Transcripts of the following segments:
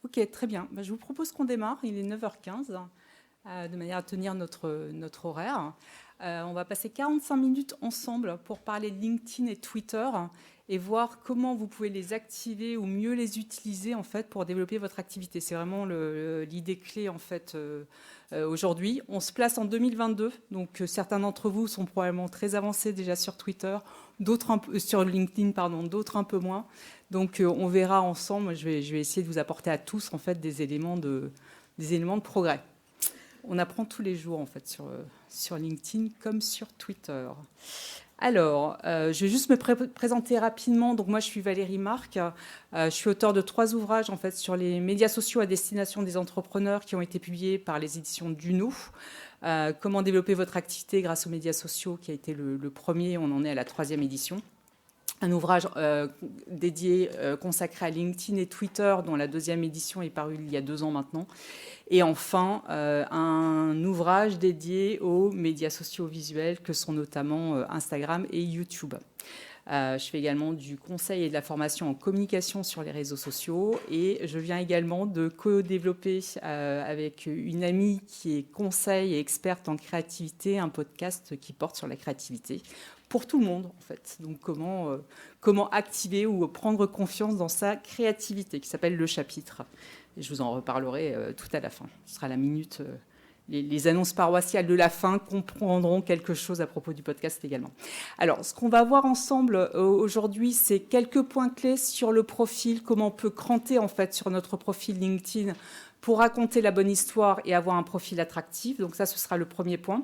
Ok, très bien. Je vous propose qu'on démarre. Il est 9h15, de manière à tenir notre horaire. On va passer 45 minutes ensemble pour parler de LinkedIn et Twitter et voir comment vous pouvez les activer ou mieux les utiliser en fait pour développer votre activité. C'est vraiment l'idée clé en fait aujourd'hui. On se place en 2022, donc certains d'entre vous sont probablement très avancés déjà sur Twitter, d'autres sur LinkedIn, pardon, d'autres un peu moins. Donc on verra ensemble. Je vais essayer de vous apporter à tous en fait des éléments de progrès. On apprend tous les jours en fait sur LinkedIn comme sur Twitter. Alors, je vais juste me présenter rapidement. Donc moi, je suis Valérie Marc. Je suis auteure de 3 ouvrages en fait sur les médias sociaux à destination des entrepreneurs qui ont été publiés par les éditions Duno. Comment développer votre activité grâce aux médias sociaux, qui a été le premier. On en est à la 3e édition. Un ouvrage dédié, consacré à LinkedIn et Twitter, dont la 2e édition est parue il y a 2 ans maintenant. Et enfin, un ouvrage dédié aux médias sociaux visuels, que sont notamment Instagram et YouTube. Je fais également du conseil et de la formation en communication sur les réseaux sociaux. Et je viens également de co-développer avec une amie qui est conseil et experte en créativité, un podcast qui porte sur la créativité pour tout le monde, en fait. Donc, comment activer ou prendre confiance dans sa créativité, qui s'appelle Le Chapitre. Et je vous en reparlerai tout à la fin. Ce sera la minute. Les annonces paroissiales de la fin comprendront quelque chose à propos du podcast également. Alors, ce qu'on va voir ensemble aujourd'hui, c'est quelques points clés sur le profil, comment on peut cranter en fait sur notre profil LinkedIn pour raconter la bonne histoire et avoir un profil attractif. Donc ça, ce sera le premier point.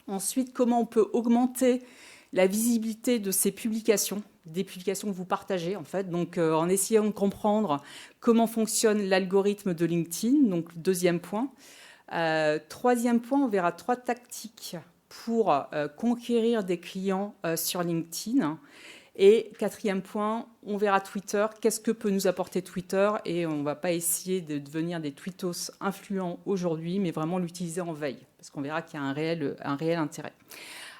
Ensuite, comment on peut augmenter la visibilité de ces publications, des publications que vous partagez en fait, donc en essayant de comprendre comment fonctionne l'algorithme de LinkedIn, donc deuxième point. Troisième point, on verra 3 tactiques pour conquérir des clients sur LinkedIn. Et 4e point, on verra Twitter. Qu'est-ce que peut nous apporter Twitter? Et on ne va pas essayer de devenir des tweetos influents aujourd'hui, mais vraiment l'utiliser en veille, parce qu'on verra qu'il y a un réel intérêt.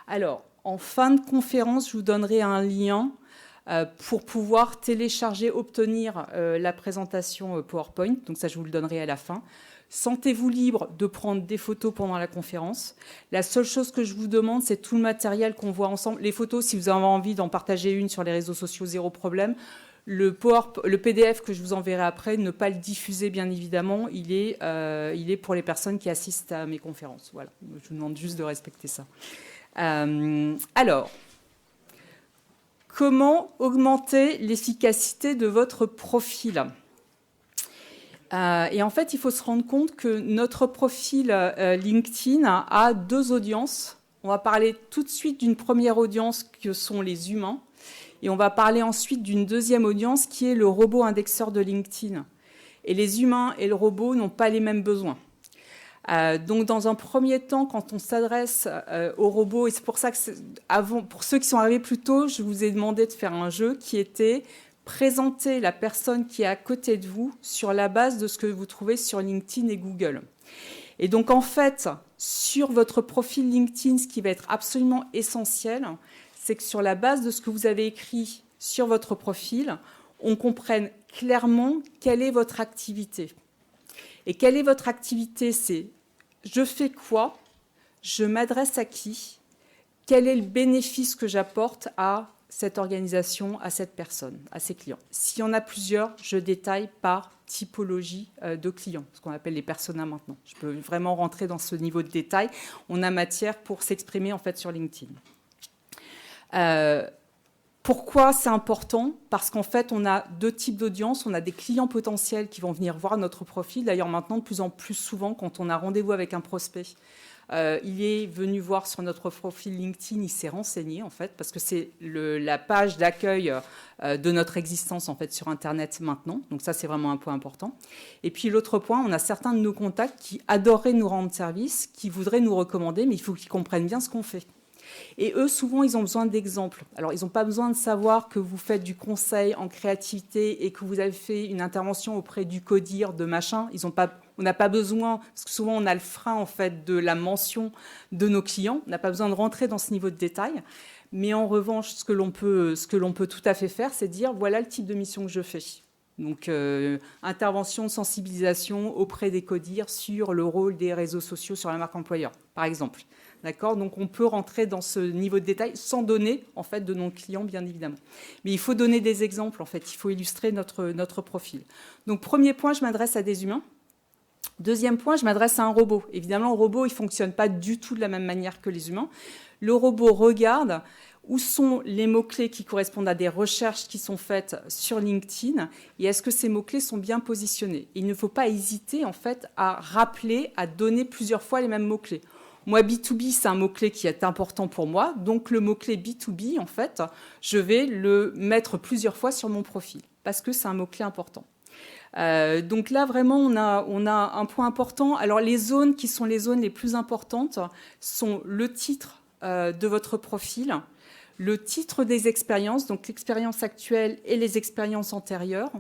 Alors, en fin de conférence, je vous donnerai un lien pour pouvoir télécharger, obtenir la présentation PowerPoint. Donc ça, je vous le donnerai à la fin. Sentez-vous libre de prendre des photos pendant la conférence. La seule chose que je vous demande, c'est tout le matériel qu'on voit ensemble. Les photos, si vous avez envie d'en partager une sur les réseaux sociaux, 0 problème. Le PDF que je vous enverrai après, ne pas le diffuser, bien évidemment. Il est pour les personnes qui assistent à mes conférences. Voilà. Je vous demande juste de respecter ça. Alors, comment augmenter l'efficacité de votre profil ? Et en fait, il faut se rendre compte que notre profil LinkedIn a 2 audiences. On va parler tout de suite d'une première audience que sont les humains. Et on va parler ensuite d'une deuxième audience qui est le robot indexeur de LinkedIn. Et les humains et le robot n'ont pas les mêmes besoins. Donc, dans un premier temps, quand on s'adresse au robot, et c'est pour ça que pour ceux qui sont arrivés plus tôt, je vous ai demandé de faire un jeu qui était présenter la personne qui est à côté de vous sur la base de ce que vous trouvez sur LinkedIn et Google. Et donc, en fait, sur votre profil LinkedIn, ce qui va être absolument essentiel, c'est que sur la base de ce que vous avez écrit sur votre profil, on comprenne clairement quelle est votre activité. Et quelle est votre activité? C'est je fais quoi? Je m'adresse à qui? Quel est le bénéfice que j'apporte à cette organisation, à cette personne, à ses clients? S'il y en a plusieurs, je détaille par typologie de clients, ce qu'on appelle les personas maintenant. Je peux vraiment rentrer dans ce niveau de détail. On a matière pour s'exprimer en fait sur LinkedIn. Pourquoi c'est important? Parce qu'en fait, on a 2 types d'audience. On a des clients potentiels qui vont venir voir notre profil. D'ailleurs, maintenant, de plus en plus souvent, quand on a rendez-vous avec un prospect, il est venu voir sur notre profil LinkedIn, il s'est renseigné, en fait, parce que c'est la page d'accueil de notre existence, en fait, sur Internet maintenant. Donc ça, c'est vraiment un point important. Et puis, l'autre point, on a certains de nos contacts qui adoreraient nous rendre service, qui voudraient nous recommander, mais il faut qu'ils comprennent bien ce qu'on fait. Et eux, souvent, ils ont besoin d'exemples. Alors, ils n'ont pas besoin de savoir que vous faites du conseil en créativité et que vous avez fait une intervention auprès du CODIR, de machin. On n'a pas besoin, parce que souvent, on a le frein, en fait, de la mention de nos clients. On n'a pas besoin de rentrer dans ce niveau de détail. Mais en revanche, ce que l'on peut tout à fait faire, c'est dire, voilà le type de mission que je fais. Donc, intervention de sensibilisation auprès des CODIR sur le rôle des réseaux sociaux sur la marque employeur, par exemple. D'accord ? Donc, on peut rentrer dans ce niveau de détail sans donner, en fait, de nom de client, bien évidemment. Mais il faut donner des exemples, en fait. Il faut illustrer notre profil. Donc, premier point, je m'adresse à des humains. Deuxième point, je m'adresse à un robot. Évidemment, le robot, il ne fonctionne pas du tout de la même manière que les humains. Le robot regarde où sont les mots-clés qui correspondent à des recherches qui sont faites sur LinkedIn et est-ce que ces mots-clés sont bien positionnés. Il ne faut pas hésiter, en fait, à rappeler, à donner plusieurs fois les mêmes mots-clés. Moi, B2B, c'est un mot-clé qui est important pour moi. Donc, le mot-clé B2B, en fait, je vais le mettre plusieurs fois sur mon profil parce que c'est un mot-clé important. Donc là, vraiment, on a un point important. Alors, les zones qui sont les zones les plus importantes sont le titre de votre profil, le titre des expériences, donc l'expérience actuelle et les expériences antérieures.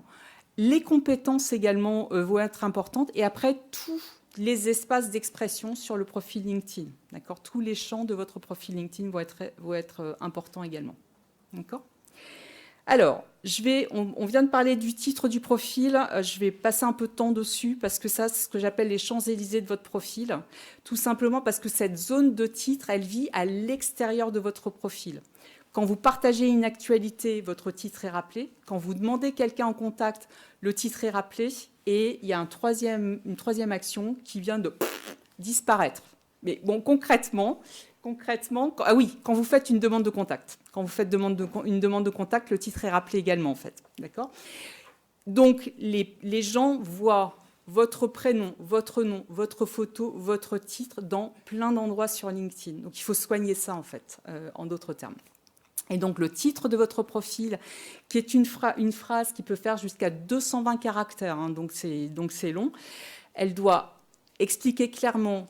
Les compétences également vont être importantes. Et après, tous les espaces d'expression sur le profil LinkedIn. D'accord ? Tous les champs de votre profil LinkedIn vont être importants également. D'accord ? Alors, on vient de parler du titre du profil. Je vais passer un peu de temps dessus parce que ça, c'est ce que j'appelle les Champs-Élysées de votre profil. Tout simplement parce que cette zone de titre, elle vit à l'extérieur de votre profil. Quand vous partagez une actualité, votre titre est rappelé. Quand vous demandez quelqu'un en contact, le titre est rappelé. Et il y a une troisième action qui vient de disparaître. Mais bon, concrètement, quand vous faites une demande de contact. Quand vous faites une demande de contact, le titre est rappelé également, en fait. D'accord ? Donc, les gens voient votre prénom, votre nom, votre photo, votre titre dans plein d'endroits sur LinkedIn. Donc, il faut soigner ça, en fait, en d'autres termes. Et donc, le titre de votre profil, qui est une phrase qui peut faire jusqu'à 220 caractères, hein, donc c'est long, elle doit expliquer clairement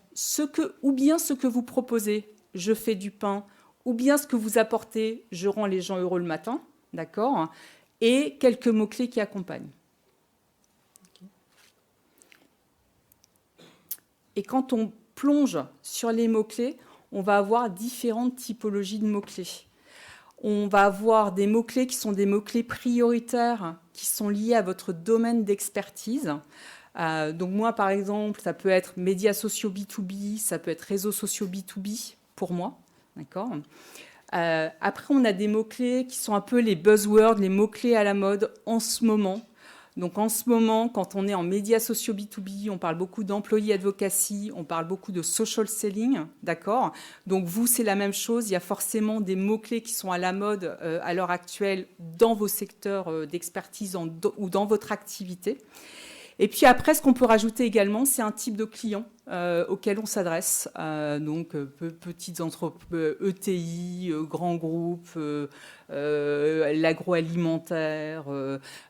ou bien ce que vous proposez, je fais du pain, ou bien ce que vous apportez, je rends les gens heureux le matin, d'accord ? Et quelques mots-clés qui accompagnent. Et quand on plonge sur les mots-clés, on va avoir différentes typologies de mots-clés. On va avoir des mots-clés qui sont des mots-clés prioritaires, qui sont liés à votre domaine d'expertise. Donc moi, par exemple, ça peut être médias sociaux B2B, ça peut être réseaux sociaux B2B pour moi. D'accord ? Après, on a des mots-clés qui sont un peu les buzzwords, les mots-clés à la mode en ce moment. Donc en ce moment, quand on est en médias sociaux B2B, on parle beaucoup d'employee advocacy, on parle beaucoup de social selling, d'accord ? Donc vous, c'est la même chose. Il y a forcément des mots-clés qui sont à la mode à l'heure actuelle dans vos secteurs d'expertise ou dans votre activité. Et puis après, ce qu'on peut rajouter également, c'est un type de client auquel on s'adresse. Donc, petites entreprises, ETI, grands groupes, l'agroalimentaire,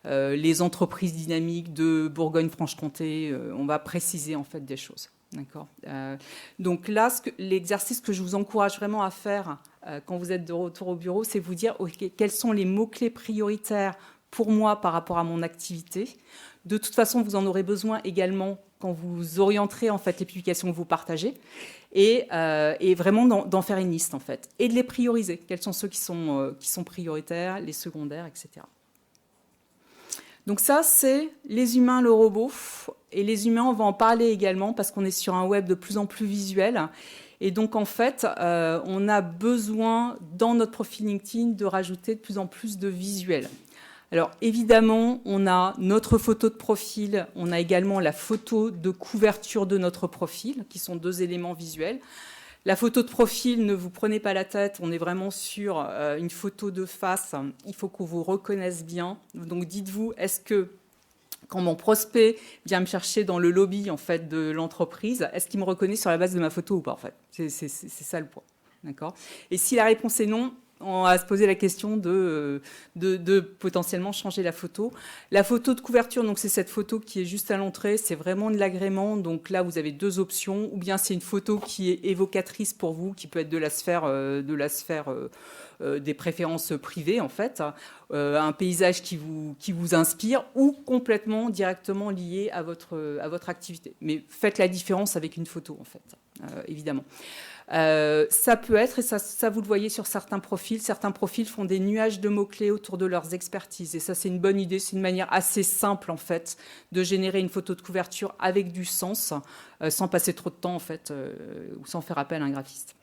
les entreprises dynamiques de Bourgogne-Franche-Comté. On va préciser en fait des choses. D'accord. Donc là, l'exercice que je vous encourage vraiment à faire quand vous êtes de retour au bureau, c'est vous dire okay, quels sont les mots-clés prioritaires pour moi par rapport à mon activité. De toute façon, vous en aurez besoin également quand vous orienterez en fait les publications que vous partagez et vraiment d'en faire une liste en fait et de les prioriser. Quels sont ceux qui sont prioritaires, les secondaires, etc. Donc ça, c'est les humains, le robot. Et les humains, on va en parler également parce qu'on est sur un web de plus en plus visuel. Et donc, en fait, on a besoin, dans notre profil LinkedIn, de rajouter de plus en plus de visuels. Alors, évidemment, on a notre photo de profil, on a également la photo de couverture de notre profil, qui sont deux éléments visuels. La photo de profil, ne vous prenez pas la tête, on est vraiment sur une photo de face, il faut qu'on vous reconnaisse bien. Donc, dites-vous, est-ce que quand mon prospect vient me chercher dans le lobby en fait, de l'entreprise, est-ce qu'il me reconnaît sur la base de ma photo ou pas en fait ? C'est ça le point. D'accord ? Et si la réponse est non, on va se poser la question de potentiellement changer la photo. La photo de couverture, donc c'est cette photo qui est juste à l'entrée, c'est vraiment de l'agrément. Donc là, vous avez deux options. Ou bien c'est une photo qui est évocatrice pour vous, qui peut être de la sphère des préférences privées, en fait. Un paysage qui vous inspire ou complètement directement lié à votre activité. Mais faites la différence avec une photo, en fait. évidemment. Ça peut être, et ça vous le voyez sur certains profils font des nuages de mots-clés autour de leurs expertises. Et ça, c'est une bonne idée, c'est une manière assez simple, en fait, de générer une photo de couverture avec du sens, sans passer trop de temps, en fait, ou sans faire appel à un graphiste.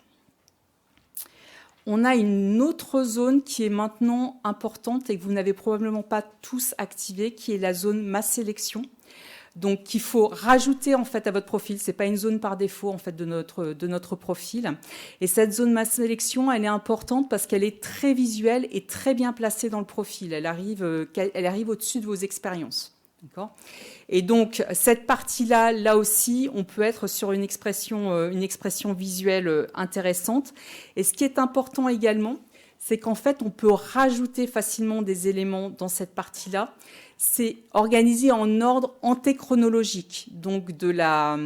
On a une autre zone qui est maintenant importante et que vous n'avez probablement pas tous activée, qui est la zone ma sélection. Donc, qu'il faut rajouter en fait à votre profil. C'est pas une zone par défaut en fait de notre profil. Et cette zone ma sélection, elle est importante parce qu'elle est très visuelle et très bien placée dans le profil. Elle arrive au-dessus de vos expériences. D'accord ? Et donc, cette partie-là, là aussi, on peut être sur une expression visuelle intéressante. Et ce qui est important également, c'est qu'en fait, on peut rajouter facilement des éléments dans cette partie-là. C'est organisé en ordre antéchronologique, donc de la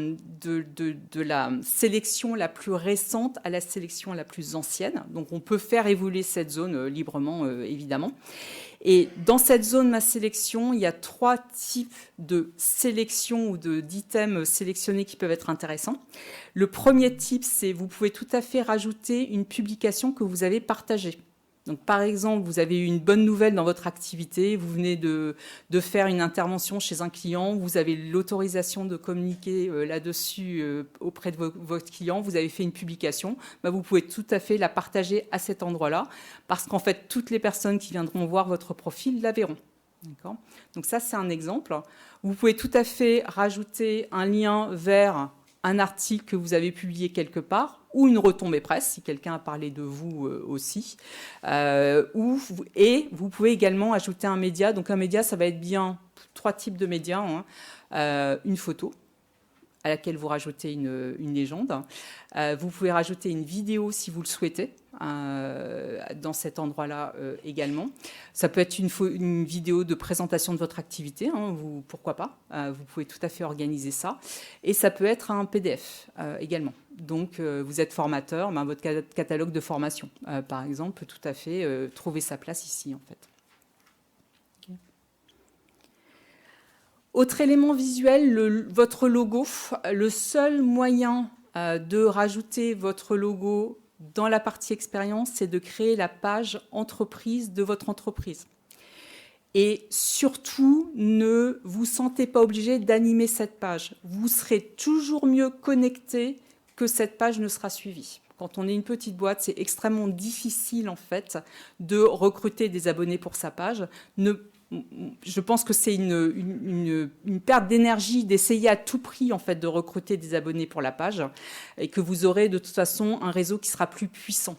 sélection la plus récente à la sélection la plus ancienne. Donc, on peut faire évoluer cette zone librement, évidemment. Et dans cette zone ma sélection, il y a 3 types de sélection ou d'items sélectionnés qui peuvent être intéressants. Le premier type, c'est vous pouvez tout à fait rajouter une publication que vous avez partagée. Donc, par exemple, vous avez eu une bonne nouvelle dans votre activité, vous venez de faire une intervention chez un client, vous avez l'autorisation de communiquer là-dessus auprès de votre client, vous avez fait une publication, vous pouvez tout à fait la partager à cet endroit-là, parce qu'en fait, toutes les personnes qui viendront voir votre profil la verront. D'accord ? Donc ça, c'est un exemple. Vous pouvez tout à fait rajouter un lien vers un article que vous avez publié quelque part, ou une retombée presse, si quelqu'un a parlé de vous aussi. Et vous pouvez également ajouter un média. Donc un média, ça va être bien 3 types de médias. Une photo, à laquelle vous rajoutez une légende. Vous pouvez rajouter une vidéo si vous le souhaitez, dans cet endroit-là également. Ça peut être une vidéo de présentation de votre activité, pourquoi pas. Vous pouvez tout à fait organiser ça. Et ça peut être un PDF également. Donc, vous êtes formateur, votre catalogue de formation, par exemple, peut tout à fait trouver sa place ici, en fait. Autre élément visuel, votre logo. Le seul moyen de rajouter votre logo dans la partie expérience, c'est de créer la page entreprise de votre entreprise. Et surtout, ne vous sentez pas obligé d'animer cette page. Vous serez toujours mieux connecté que cette page ne sera suivie. Quand on est une petite boîte, c'est extrêmement difficile en fait de recruter des abonnés pour sa page. Je pense que c'est une perte d'énergie d'essayer à tout prix en fait de recruter des abonnés pour la page et que vous aurez de toute façon un réseau qui sera plus puissant.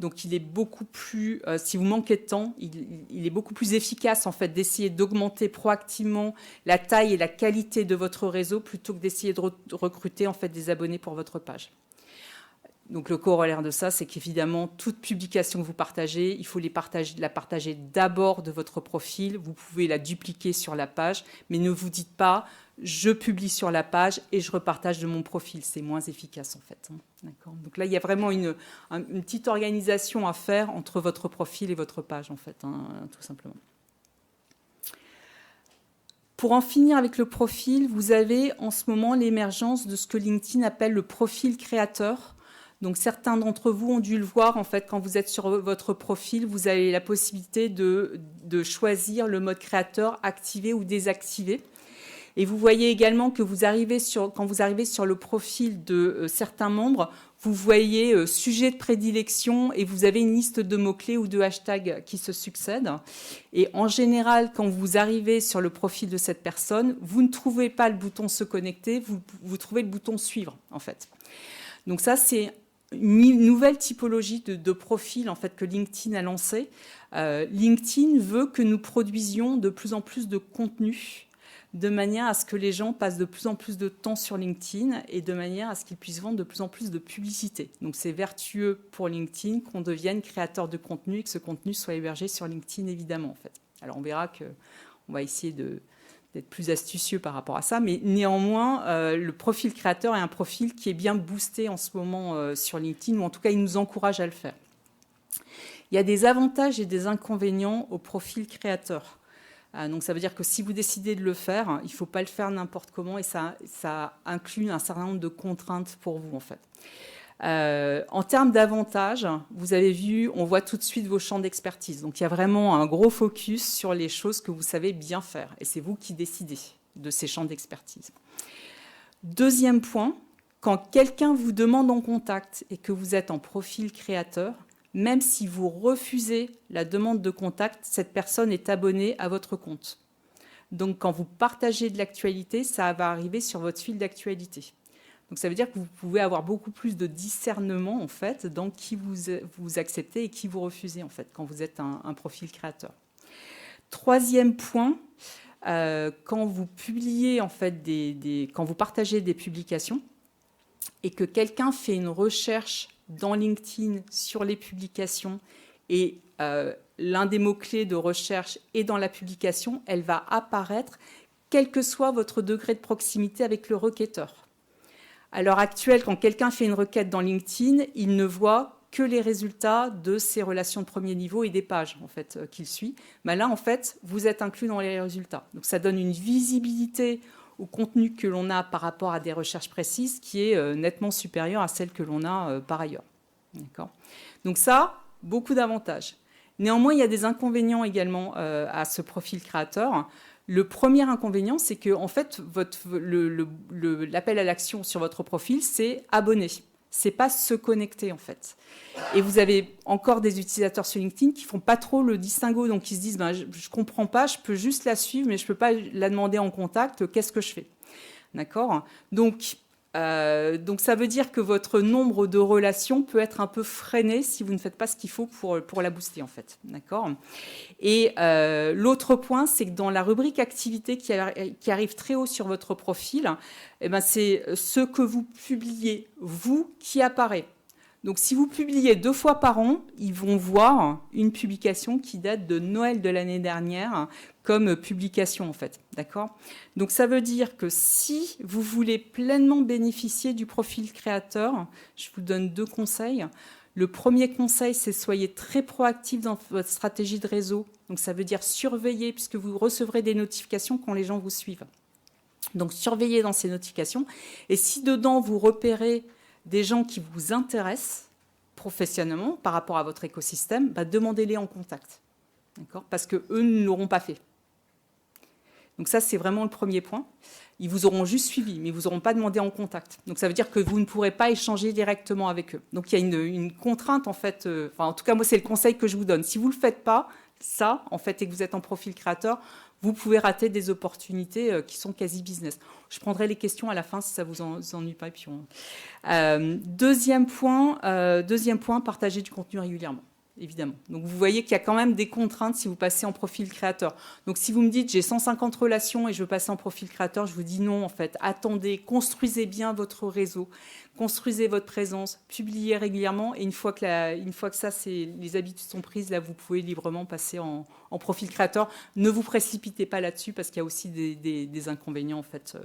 Donc il est beaucoup plus, si vous manquez de temps, il est beaucoup plus efficace en fait d'essayer d'augmenter proactivement la taille et la qualité de votre réseau plutôt que d'essayer de recruter en fait des abonnés pour votre page. Donc le corollaire de ça, c'est qu'évidemment, toute publication que vous partagez, il faut la partager d'abord de votre profil. Vous pouvez la dupliquer sur la page, mais ne vous dites pas « je publie sur la page et je repartage de mon profil ». C'est moins efficace en fait. D'accord ? Donc là, il y a vraiment une petite organisation à faire entre votre profil et votre page en fait, tout simplement. Pour en finir avec le profil, vous avez en ce moment l'émergence de ce que LinkedIn appelle le profil créateur. Donc, certains d'entre vous ont dû le voir, en fait, quand vous êtes sur votre profil, vous avez la possibilité de choisir le mode créateur activé ou désactivé. Et vous voyez également que quand vous arrivez sur le profil de certains membres, vous voyez sujet de prédilection et vous avez une liste de mots-clés ou de hashtags qui se succèdent. Et en général, quand vous arrivez sur le profil de cette personne, vous ne trouvez pas le bouton se connecter, vous trouvez le bouton suivre, en fait. Donc ça, c'est une nouvelle typologie de profil en fait, que LinkedIn a lancé. LinkedIn veut que nous produisions de plus en plus de contenu de manière à ce que les gens passent de plus en plus de temps sur LinkedIn et de manière à ce qu'ils puissent vendre de plus en plus de publicité. Donc c'est vertueux pour LinkedIn qu'on devienne créateur de contenu et que ce contenu soit hébergé sur LinkedIn évidemment. En fait. Alors on verra qu'on va essayer d'être plus astucieux par rapport à ça, mais néanmoins, le profil créateur est un profil qui est bien boosté en ce moment sur LinkedIn, ou en tout cas, il nous encourage à le faire. Il y a des avantages et des inconvénients au profil créateur. Donc ça veut dire que si vous décidez de le faire, il ne faut pas le faire n'importe comment et ça inclut un certain nombre de contraintes pour vous en fait. En termes d'avantages, vous avez vu, on voit tout de suite vos champs d'expertise. Donc il y a vraiment un gros focus sur les choses que vous savez bien faire et c'est vous qui décidez de ces champs d'expertise. Deuxième point, quand quelqu'un vous demande en contact et que vous êtes en profil créateur, même si vous refusez la demande de contact, cette personne est abonnée à votre compte. Donc, quand vous partagez de l'actualité, ça va arriver sur votre fil d'actualité. Donc, ça veut dire que vous pouvez avoir beaucoup plus de discernement, en fait, dans qui vous acceptez et qui vous refusez, en fait, quand vous êtes un profil créateur. Troisième point, quand vous publiez, en fait, quand vous partagez des publications et que quelqu'un fait une recherche dans LinkedIn sur les publications et l'un des mots-clés de recherche est dans la publication, elle va apparaître quel que soit votre degré de proximité avec le requêteur. À l'heure actuelle, quand quelqu'un fait une requête dans LinkedIn, il ne voit que les résultats de ses relations de premier niveau et des pages en fait, qu'il suit. Mais là, en fait, vous êtes inclus dans les résultats. Donc ça donne une visibilité au contenu que l'on a par rapport à des recherches précises qui est nettement supérieure à celle que l'on a par ailleurs. Donc ça, beaucoup d'avantages. Néanmoins, il y a des inconvénients également à ce profil créateur. Le premier inconvénient, c'est que en fait, l'appel à l'action sur votre profil, c'est abonner. C'est pas se connecter en fait. Et vous avez encore des utilisateurs sur LinkedIn qui font pas trop le distinguo, donc ils se disent je comprends pas, je peux juste la suivre, mais je peux pas la demander en contact. Qu'est-ce que je fais? D'accord. Donc ça veut dire que votre nombre de relations peut être un peu freiné si vous ne faites pas ce qu'il faut pour la booster en fait. D'accord. Et l'autre point, c'est que dans la rubrique activité qui arrive très haut sur votre profil, eh ben, c'est ce que vous publiez, vous, qui apparaît. Donc si vous publiez 2 fois par an, ils vont voir une publication qui date de Noël de l'année dernière comme publication en fait. D'accord ? Donc ça veut dire que si vous voulez pleinement bénéficier du profil créateur, je vous donne 2 conseils. Le premier conseil, c'est soyez très proactif dans votre stratégie de réseau. Donc ça veut dire surveiller, puisque vous recevrez des notifications quand les gens vous suivent. Donc surveillez dans ces notifications. Et si dedans, vous repérez des gens qui vous intéressent professionnellement par rapport à votre écosystème, demandez-les en contact. D'accord ? Parce qu'eux ne l'auront pas fait. Donc ça, c'est vraiment le premier point. Ils vous auront juste suivi, mais ils ne vous auront pas demandé en contact. Donc ça veut dire que vous ne pourrez pas échanger directement avec eux. Donc il y a une contrainte, en fait. En tout cas, moi, c'est le conseil que je vous donne. Si vous ne le faites pas, ça, en fait, et que vous êtes en profil créateur, vous pouvez rater des opportunités qui sont quasi business. Je prendrai les questions à la fin si ça ne vous ennuie pas. Et puis deuxième point, partager du contenu régulièrement. Évidemment. Donc, vous voyez qu'il y a quand même des contraintes si vous passez en profil créateur. Donc, si vous me dites j'ai 150 relations et je veux passer en profil créateur, je vous dis non, en fait. Attendez, construisez bien votre réseau, construisez votre présence, publiez régulièrement et une fois que ça, les habitudes sont prises, là, vous pouvez librement passer en profil créateur. Ne vous précipitez pas là-dessus parce qu'il y a aussi des inconvénients, en fait,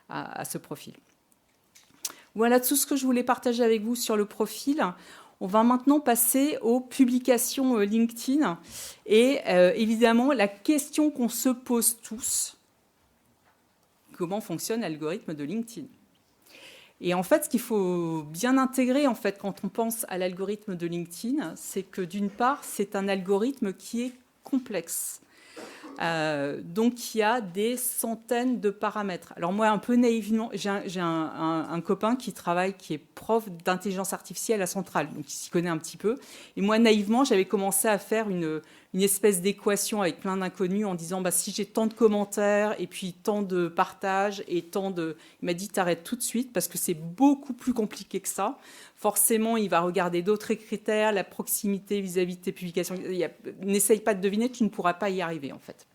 à ce profil. Voilà tout ce que je voulais partager avec vous sur le profil. On va maintenant passer aux publications LinkedIn. Et évidemment, la question qu'on se pose tous, comment fonctionne l'algorithme de LinkedIn ? Et en fait, ce qu'il faut bien intégrer en fait, quand on pense à l'algorithme de LinkedIn, c'est que d'une part, c'est un algorithme qui est complexe. Donc, il y a des centaines de paramètres. Alors moi, un peu naïvement, j'ai un copain qui est prof d'intelligence artificielle à Centrale, donc il s'y connaît un petit peu. Et moi, naïvement, j'avais commencé à faire une espèce d'équation avec plein d'inconnus en disant si j'ai tant de commentaires et puis tant de partages et tant de... Il m'a dit t'arrêtes tout de suite parce que c'est beaucoup plus compliqué que ça. Forcément, il va regarder d'autres critères, la proximité vis-à-vis de tes publications. N'essaye pas de deviner, tu ne pourras pas y arriver en fait.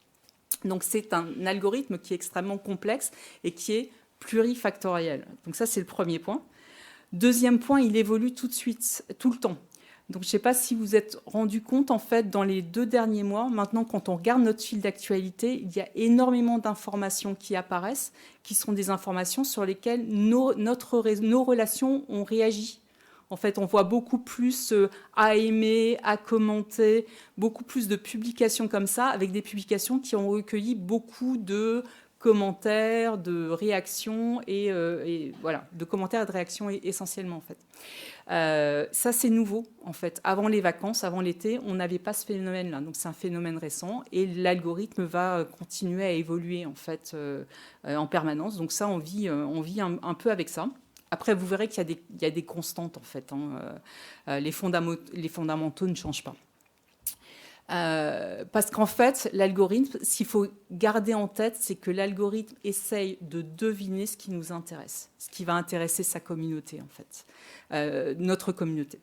Donc c'est un algorithme qui est extrêmement complexe et qui est plurifactoriel. Donc ça, c'est le premier point. Deuxième point, il évolue tout de suite, tout le temps. Donc je ne sais pas si vous vous êtes rendu compte, en fait, dans les 2 derniers mois, maintenant, quand on regarde notre fil d'actualité, il y a énormément d'informations qui apparaissent, qui sont des informations sur lesquelles nos relations ont réagi. En fait, on voit beaucoup plus à aimer, à commenter, beaucoup plus de publications comme ça, avec des publications qui ont recueilli beaucoup de commentaires, de réactions et voilà, de commentaires et de réactions essentiellement en fait. Ça c'est nouveau en fait. Avant les vacances, avant l'été, on n'avait pas ce phénomène-là. Donc c'est un phénomène récent et l'algorithme va continuer à évoluer en fait en permanence. Donc ça, on vit un peu avec ça. Après, vous verrez qu'il y a des constantes en fait. Les fondamentaux ne changent pas. Parce qu'en fait, l'algorithme, ce qu'il faut garder en tête, c'est que l'algorithme essaye de deviner ce qui nous intéresse, ce qui va intéresser sa communauté, en fait, notre communauté.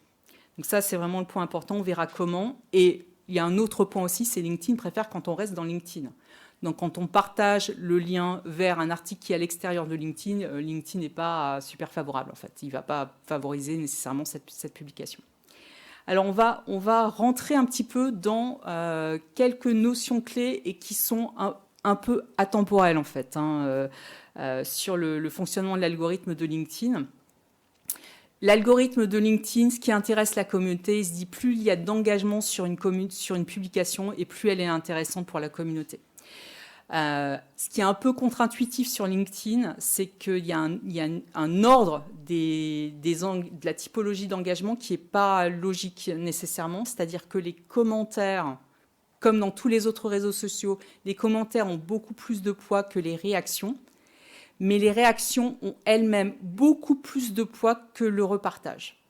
Donc ça, c'est vraiment le point important, on verra comment. Et il y a un autre point aussi, c'est LinkedIn préfère quand on reste dans LinkedIn. Donc quand on partage le lien vers un article qui est à l'extérieur de LinkedIn, LinkedIn n'est pas super favorable, en fait. Il ne va pas favoriser nécessairement cette publication. Alors, on va rentrer un petit peu dans quelques notions clés et qui sont un peu atemporelles, en fait, sur le fonctionnement de l'algorithme de LinkedIn. L'algorithme de LinkedIn, ce qui intéresse la communauté, il se dit plus il y a d'engagement sur une publication et plus elle est intéressante pour la communauté. Ce qui est un peu contre-intuitif sur LinkedIn, c'est qu'il y a un ordre de la typologie d'engagement qui n'est pas logique nécessairement, c'est-à-dire que les commentaires, comme dans tous les autres réseaux sociaux, les commentaires ont beaucoup plus de poids que les réactions, mais les réactions ont elles-mêmes beaucoup plus de poids que le repartage.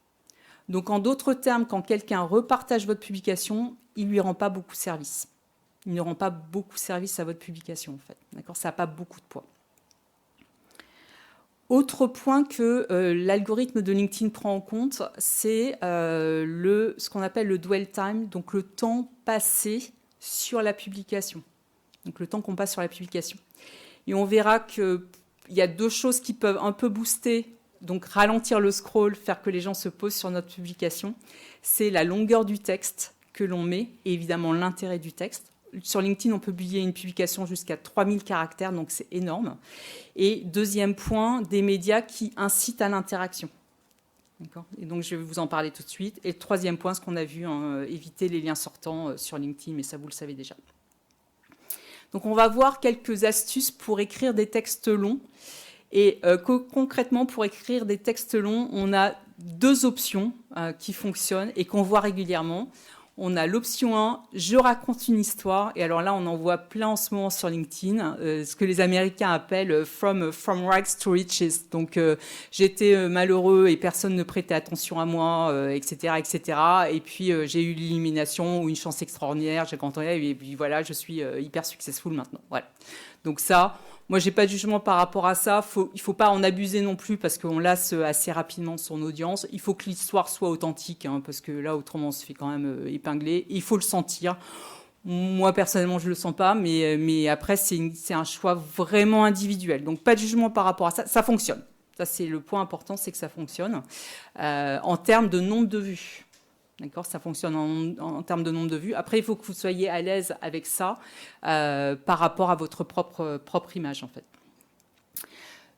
Donc en d'autres termes, quand quelqu'un repartage votre publication, il ne lui rend pas beaucoup service. Il ne rend pas beaucoup service à votre publication, en fait. D'accord ? Ça n'a pas beaucoup de poids. Autre point que l'algorithme de LinkedIn prend en compte, c'est ce qu'on appelle le dwell time, donc le temps passé sur la publication. Donc le temps qu'on passe sur la publication. Et on verra qu'il y a deux choses qui peuvent un peu booster, donc ralentir le scroll, faire que les gens se posent sur notre publication. C'est la longueur du texte que l'on met et évidemment l'intérêt du texte. Sur LinkedIn, on peut publier une publication jusqu'à 3000 caractères, donc c'est énorme. Et deuxième point, des médias qui incitent à l'interaction. D'accord ? Et donc, je vais vous en parler tout de suite. Et le troisième point, ce qu'on a vu, éviter les liens sortants sur LinkedIn, mais ça, vous le savez déjà. Donc, on va voir quelques astuces pour écrire des textes longs. Et concrètement, pour écrire des textes longs, on a deux options qui fonctionnent et qu'on voit régulièrement. On a l'option 1, je raconte une histoire. Et alors là, on en voit plein en ce moment sur LinkedIn, ce que les Américains appellent from rags to riches. Donc, j'étais malheureux et personne ne prêtait attention à moi, etc., etc. Et puis, j'ai eu l'illumination ou une chance extraordinaire. J'ai rencontré et puis voilà, je suis hyper successful maintenant. Voilà. Donc ça, moi, j'ai pas de jugement par rapport à ça. Il faut pas en abuser non plus parce qu'on lasse assez rapidement son audience. Il faut que l'histoire soit authentique, parce que là, autrement, on se fait quand même épingler. Il faut le sentir. Moi, personnellement, je le sens pas, mais après, c'est un choix vraiment individuel. Donc, pas de jugement par rapport à ça. Ça fonctionne. Ça, c'est le point important, c'est que ça fonctionne en termes de nombre de vues. D'accord, ça fonctionne en termes de nombre de vues. Après, il faut que vous soyez à l'aise avec ça par rapport à votre propre image, en fait.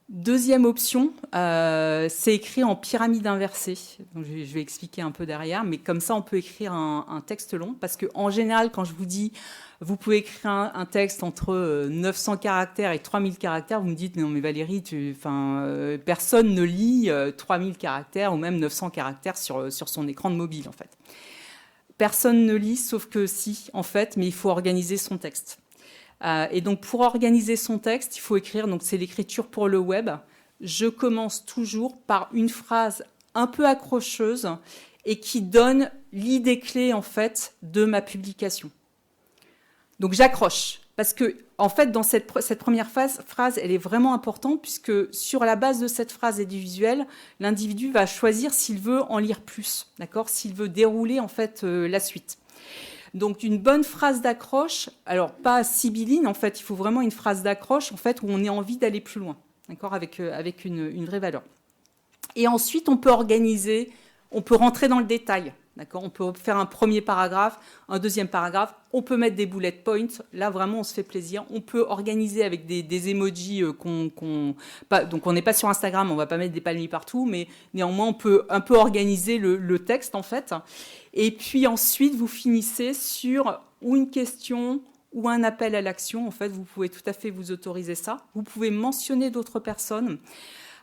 Deuxième option, c'est écrire en pyramide inversée. Donc, je vais expliquer un peu derrière, mais comme ça, on peut écrire un texte long. Parce qu'en général, quand je vous dis, vous pouvez écrire un texte entre 900 caractères et 3000 caractères, vous me dites, non mais Valérie, personne ne lit 3000 caractères ou même 900 caractères sur son écran de mobile, en fait. Personne ne lit, sauf que si, en fait, mais il faut organiser son texte. Et donc, pour organiser son texte, il faut écrire, donc c'est l'écriture pour le web. Je commence toujours par une phrase un peu accrocheuse et qui donne l'idée clé, en fait, de ma publication. Donc, j'accroche. Parce que, en fait, dans cette première phrase, elle est vraiment importante puisque sur la base de cette phrase et du visuel, l'individu va choisir s'il veut en lire plus, d'accord ? S'il veut dérouler, en fait, la suite. Donc, une bonne phrase d'accroche, alors pas sibylline, en fait, il faut vraiment une phrase d'accroche, en fait, où on ait envie d'aller plus loin, d'accord, avec une vraie valeur. Et ensuite, on peut organiser, on peut rentrer dans le détail, D'accord, on peut faire un premier paragraphe, un deuxième paragraphe. On peut mettre des bullet points. Là, vraiment, on se fait plaisir. On peut organiser avec des emojis donc, on n'est pas sur Instagram, on ne va pas mettre des palmiers partout, mais néanmoins, on peut un peu organiser le texte, en fait. Et puis ensuite, vous finissez sur ou une question ou un appel à l'action. En fait, vous pouvez tout à fait vous autoriser ça. Vous pouvez mentionner d'autres personnes.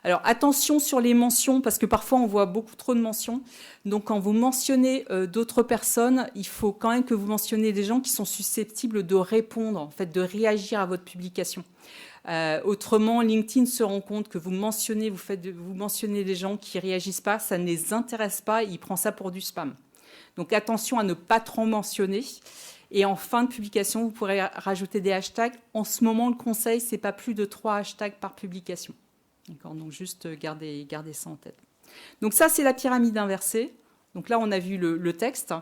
Alors attention sur les mentions, parce que parfois on voit beaucoup trop de mentions. Donc quand vous mentionnez d'autres personnes, il faut quand même que vous mentionniez des gens qui sont susceptibles de répondre, en fait, de réagir à votre publication. Autrement, LinkedIn se rend compte que vous mentionnez des gens qui ne réagissent pas, ça ne les intéresse pas, il prend ça pour du spam. Donc attention à ne pas trop mentionner. Et en fin de publication, vous pourrez rajouter des hashtags. En ce moment, le conseil, ce n'est pas plus de 3 hashtags par publication. D'accord, donc juste garder ça en tête. Donc ça, c'est la pyramide inversée. Donc là, on a vu le texte.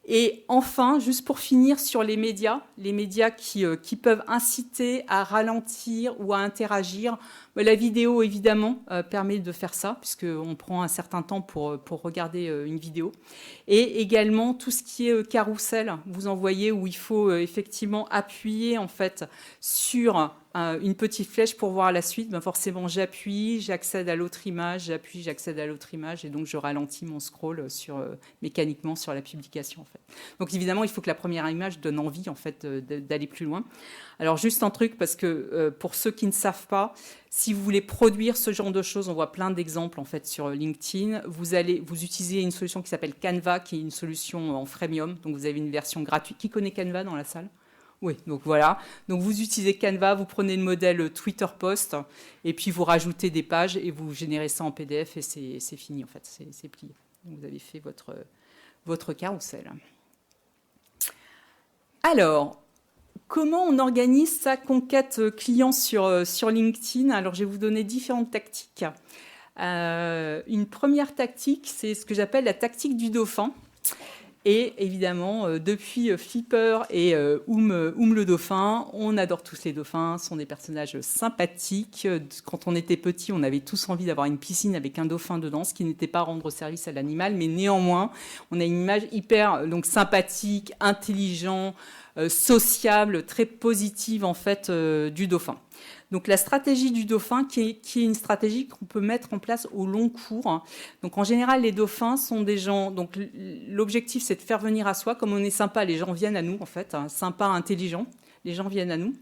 Et enfin, juste pour finir sur les médias qui peuvent inciter à ralentir ou à interagir. La vidéo, évidemment, permet de faire ça, puisqu'on prend un certain temps pour regarder une vidéo. Et également, tout ce qui est carrousel, vous en voyez, où il faut effectivement appuyer en fait, sur une petite flèche pour voir la suite. Ben forcément, j'appuie, j'accède à l'autre image, j'appuie, j'accède à l'autre image, et donc je ralentis mon scroll mécaniquement sur la publication. En fait. Donc évidemment, il faut que la première image donne envie en fait, d'aller plus loin. Alors juste un truc, parce que pour ceux qui ne savent pas, si vous voulez produire ce genre de choses, on voit plein d'exemples en fait sur LinkedIn. Vous utilisez une solution qui s'appelle Canva, qui est une solution en freemium. Donc vous avez une version gratuite. Qui connaît Canva dans la salle ? Oui, donc voilà. Donc vous utilisez Canva, vous prenez le modèle Twitter Post et puis vous rajoutez des pages et vous générez ça en PDF et c'est fini en fait, c'est plié. Donc vous avez fait votre carrousel. Alors, comment on organise sa conquête client sur LinkedIn ? Alors, je vais vous donner différentes tactiques. Une première tactique, c'est ce que j'appelle la tactique du dauphin. Et évidemment, depuis Flipper et le dauphin, on adore tous les dauphins, ce sont des personnages sympathiques. Quand on était petit, on avait tous envie d'avoir une piscine avec un dauphin dedans, ce qui n'était pas rendre service à l'animal, mais néanmoins, on a une image hyper donc, sympathique, intelligent, sociable, très positive en fait du dauphin. Donc la stratégie du dauphin, qui est une stratégie qu'on peut mettre en place au long cours. Donc en général, les dauphins sont des gens. Donc l'objectif, c'est de faire venir à soi. Comme on est sympa, les gens viennent à nous, en fait. Sympa, intelligent, les gens viennent à nous.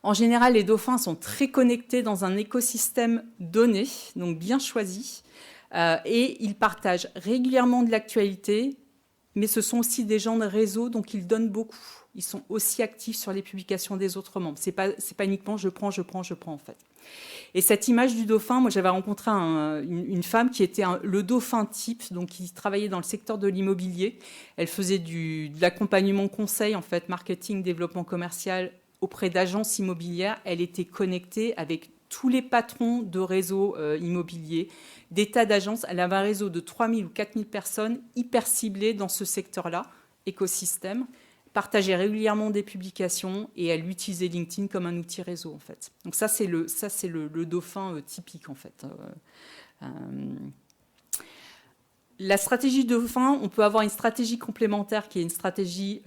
En général, les dauphins sont très connectés dans un écosystème donné, donc bien choisi. Et ils partagent régulièrement de l'actualité, mais ce sont aussi des gens de réseau, donc ils donnent beaucoup. Ils sont aussi actifs sur les publications des autres membres. C'est pas uniquement je prends en fait. Et cette image du dauphin, moi j'avais rencontré une femme qui était le dauphin type, donc qui travaillait dans le secteur de l'immobilier. Elle faisait de l'accompagnement conseil, en fait, marketing, développement commercial auprès d'agences immobilières. Elle était connectée avec tous les patrons de réseaux immobiliers, des tas d'agences. Elle avait un réseau de 3000 ou 4000 personnes hyper ciblées dans ce secteur-là, écosystème, partageait régulièrement des publications et elle utilisait LinkedIn comme un outil réseau, en fait. Donc ça, c'est le dauphin typique, en fait. La stratégie dauphin, on peut avoir une stratégie complémentaire qui est une stratégie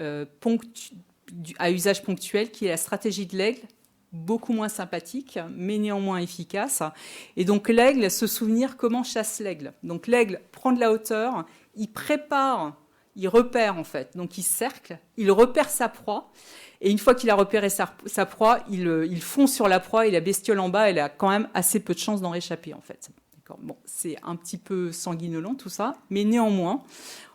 à usage ponctuel, qui est la stratégie de l'aigle, beaucoup moins sympathique, mais néanmoins efficace. Et donc l'aigle, se souvenir comment chasse l'aigle. Donc l'aigle prend de la hauteur, il prépare, il repère en fait, donc il cercle, il repère sa proie, et une fois qu'il a repéré sa proie, il fond sur la proie et la bestiole en bas, elle a quand même assez peu de chances d'en réchapper en fait. D'accord. Bon, c'est un petit peu sanguinolent tout ça, mais néanmoins,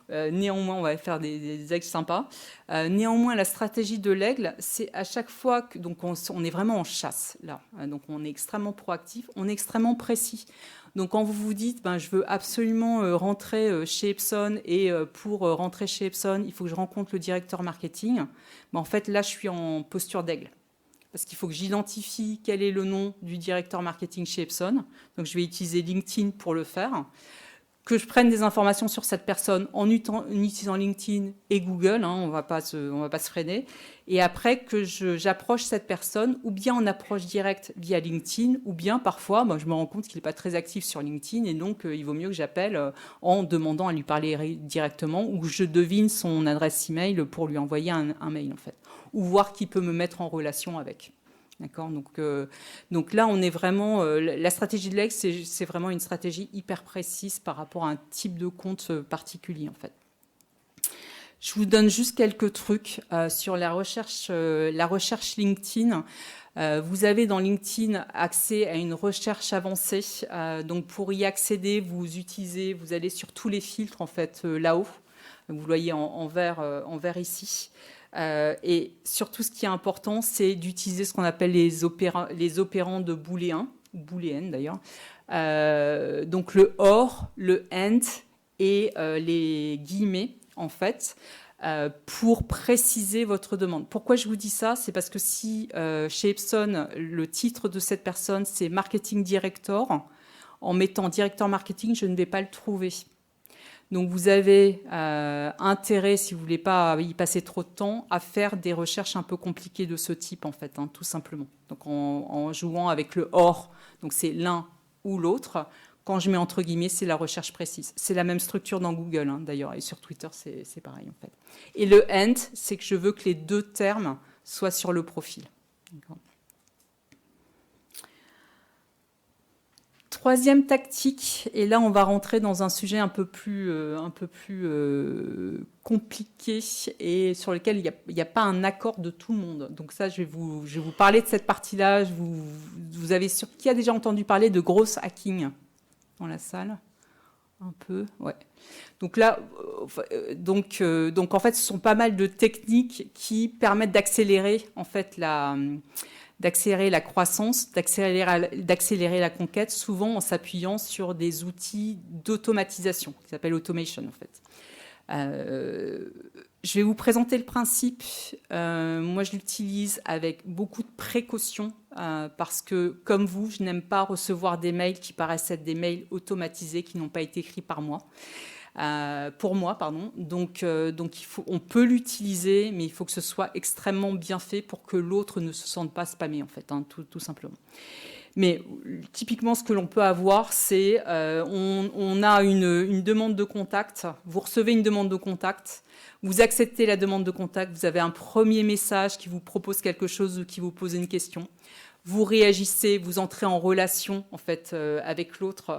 on va faire des aigles sympas. Néanmoins, la stratégie de l'aigle, c'est à chaque fois que donc on est vraiment en chasse là, donc on est extrêmement proactif, on est extrêmement précis. Donc quand vous vous dites, je veux absolument rentrer chez Epson et pour rentrer chez Epson, il faut que je rencontre le directeur marketing, en fait là je suis en posture d'aigle. Parce qu'il faut que j'identifie quel est le nom du directeur marketing chez Epson. Donc je vais utiliser LinkedIn pour le faire. que je prenne des informations sur cette personne en utilisant LinkedIn et Google, hein, on va pas se freiner, et après que j'approche cette personne, ou bien en approche directe via LinkedIn, ou bien parfois, moi, je me rends compte qu'il n'est pas très actif sur LinkedIn, et donc il vaut mieux que j'appelle en demandant à lui parler directement, ou que je devine son adresse email pour lui envoyer un mail, en fait, ou voir qui peut me mettre en relation avec. D'accord, donc là, on est vraiment. La stratégie de l'ex, c'est vraiment une stratégie hyper précise par rapport à un type de compte particulier, en fait. Je vous donne juste quelques trucs sur la recherche LinkedIn. Vous avez dans LinkedIn accès à une recherche avancée. Donc, pour y accéder, vous allez sur tous les filtres, en fait, là-haut. Vous le voyez en vert ici. Et surtout, ce qui est important, c'est d'utiliser ce qu'on appelle les opérants de booléen, ou booléenne d'ailleurs. Donc le or, le and et les guillemets, en fait, pour préciser votre demande. Pourquoi je vous dis ça? C'est parce que si chez Epson, le titre de cette personne, c'est Marketing Director, en mettant Directeur Marketing, je ne vais pas le trouver. Donc, vous avez intérêt, si vous ne voulez pas y passer trop de temps, à faire des recherches un peu compliquées de ce type, en fait, hein, tout simplement. Donc, en jouant avec le or, donc c'est l'un ou l'autre. Quand je mets entre guillemets, c'est la recherche précise. C'est la même structure dans Google, hein, d'ailleurs, et sur Twitter, c'est pareil, en fait. Et le and, c'est que je veux que les deux termes soient sur le profil. Troisième tactique, et là on va rentrer dans un sujet un peu plus compliqué et sur lequel il n'y a pas un accord de tout le monde. Donc ça, je vais vous parler de cette partie-là. Vous avez qui a déjà entendu parler de gross hacking dans la salle? Un peu, ouais. Donc là, donc en fait, ce sont pas mal de techniques qui permettent d'accélérer en fait d'accélérer la croissance, d'accélérer la conquête, souvent en s'appuyant sur des outils d'automatisation, qui s'appellent automation en fait. Je vais vous présenter le principe. Moi, je l'utilise avec beaucoup de précaution parce que, comme vous, je n'aime pas recevoir des mails qui paraissent être des mails automatisés qui n'ont pas été écrits par moi. Pour moi, pardon. Donc on peut l'utiliser, mais il faut que ce soit extrêmement bien fait pour que l'autre ne se sente pas spammé, en fait, hein, tout simplement. Mais typiquement, ce que l'on peut avoir, c'est on a une demande de contact. Vous recevez une demande de contact. Vous acceptez la demande de contact. Vous avez un premier message qui vous propose quelque chose ou qui vous pose une question. Vous réagissez, vous entrez en relation en fait avec l'autre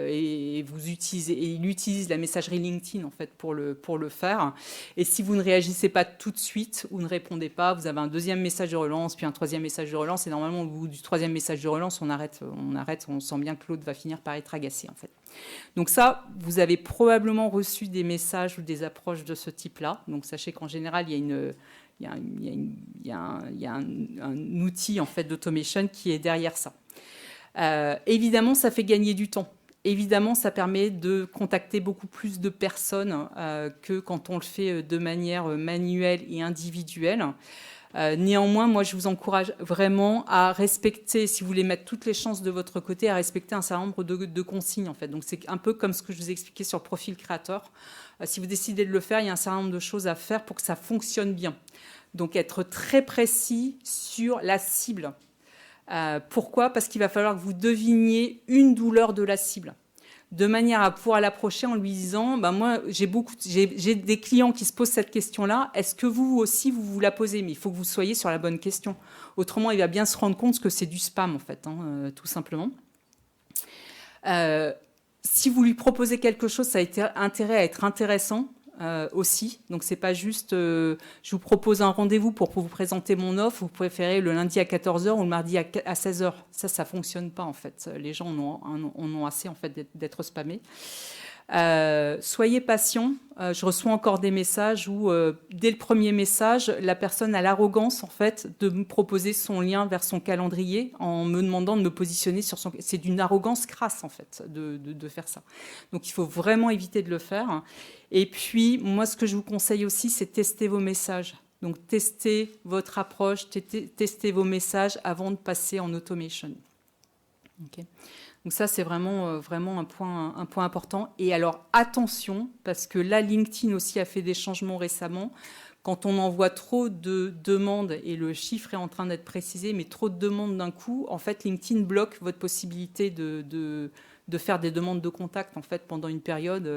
et vous utilisez, et il utilise la messagerie LinkedIn en fait pour le faire. Et si vous ne réagissez pas tout de suite ou ne répondez pas, vous avez un deuxième message de relance, puis un troisième message de relance. Et normalement, au bout du troisième message de relance, on arrête. On sent bien que l'autre va finir par être agacé en fait. Donc ça, vous avez probablement reçu des messages ou des approches de ce type-là. Donc sachez qu'en général, il y a un outil en fait d'automation qui est derrière ça. Évidemment, ça fait gagner du temps. Évidemment, ça permet de contacter beaucoup plus de personnes que quand on le fait de manière manuelle et individuelle. Néanmoins, moi, je vous encourage vraiment à respecter, si vous voulez mettre toutes les chances de votre côté, à respecter un certain nombre de consignes, en fait. Donc, c'est un peu comme ce que je vous ai expliqué sur le profil créateur. Si vous décidez de le faire, il y a un certain nombre de choses à faire pour que ça fonctionne bien. Donc, être très précis sur la cible. Pourquoi? Parce qu'il va falloir que vous deviniez une douleur de la cible, de manière à pouvoir l'approcher en lui disant moi, j'ai des clients qui se posent cette question-là. Est-ce que vous aussi, vous la posez? Mais il faut que vous soyez sur la bonne question. Autrement, il va bien se rendre compte que c'est du spam, en fait, hein, tout simplement. Si vous lui proposez quelque chose, ça a intérêt à être intéressant aussi. Donc, c'est pas juste je vous propose un rendez-vous pour vous présenter mon offre. Vous préférez le lundi à 14h ou le mardi à 16h. Ça fonctionne pas, en fait. Les gens en ont assez, en fait, d'être spammés. Soyez patient. Je reçois encore des messages où, dès le premier message, la personne a l'arrogance, en fait, de me proposer son lien vers son calendrier en me demandant de me positionner sur son... C'est d'une arrogance crasse, en fait, de faire ça. Donc, il faut vraiment éviter de le faire. Et puis, moi, ce que je vous conseille aussi, c'est tester vos messages. Donc, testez votre approche, testez vos messages avant de passer en automation. Okay. Donc ça, c'est vraiment, vraiment un point important. Et alors, attention, parce que là, LinkedIn aussi a fait des changements récemment. Quand on envoie trop de demandes, et le chiffre est en train d'être précisé, mais trop de demandes d'un coup, en fait, LinkedIn bloque votre possibilité de faire des demandes de contact en fait, pendant une période